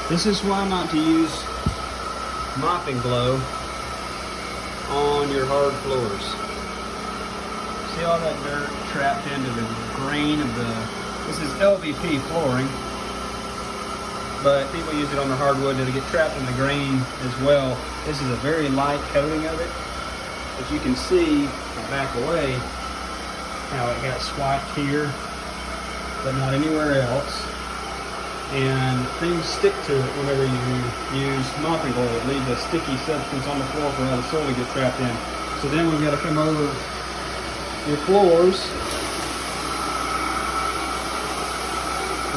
This is why not to use mopping glow on your hard floors. See all that dirt trapped into the grain of this is LVP flooring, but people use it on the hardwood to get trapped in the grain as well. This is a very light coating of it. As you can see, I'll back away, how it got swiped here, but not anywhere else. And things stick to it whenever you use mopping glow. It leaves a sticky substance on the floor for all the soil to get trapped in. So then we've got to come over your floors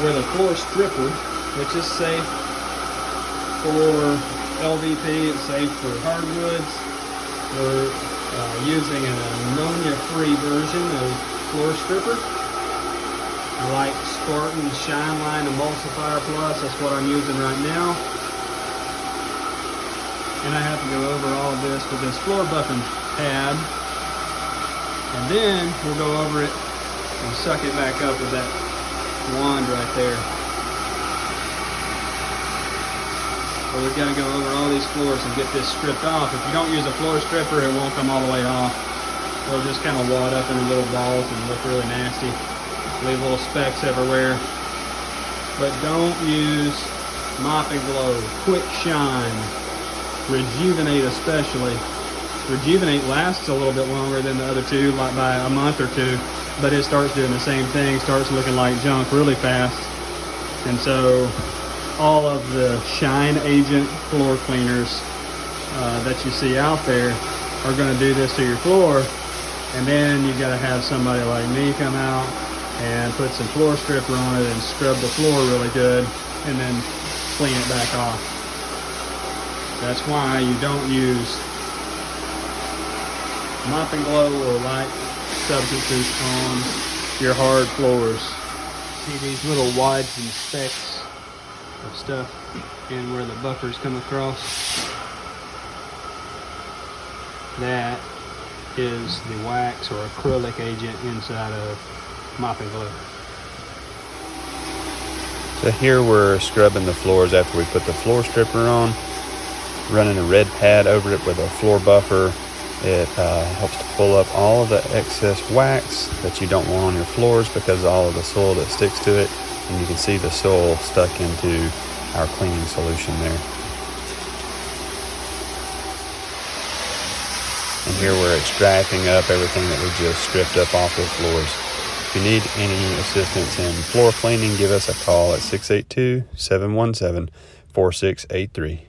with a floor stripper, which is safe for LVP, it's safe for hardwoods. We're using an ammonia-free version of floor stripper. I like Spartan Shine Line Emulsifier Plus, that's what I'm using right now. And I have to go over all of this with this floor buffing pad. And then we'll go over it and suck it back up with that wand right there. So we've got to go over all these floors and get this stripped off. If you don't use a floor stripper, it won't come all the way off. It'll just kind of wad up into little balls and look really nasty. Leave little specks everywhere. But don't use mopping glow, quick shine, rejuvenate especially. Rejuvenate lasts a little bit longer than the other two, like by a month or two, but it starts doing the same thing, starts looking like junk really fast. And so all of the shine agent floor cleaners that you see out there are going to do this to your floor, and then you got to have somebody like me come out and put some floor stripper on it and scrub the floor really good and then clean it back off. That's why you don't use mopping glow or light substances on your hard floors. See these little wides and specks of stuff and where the buffers come across? That is the wax or acrylic agent inside of mopping glow. So here we're scrubbing the floors after we put the floor stripper on, running a red pad over it with a floor buffer. It helps to pull up all of the excess wax that you don't want on your floors because of all of the soil that sticks to it. And you can see the soil stuck into our cleaning solution there. And here we're extracting up everything that we just stripped up off the floors. If you need any assistance in floor cleaning, give us a call at 682-717-4683.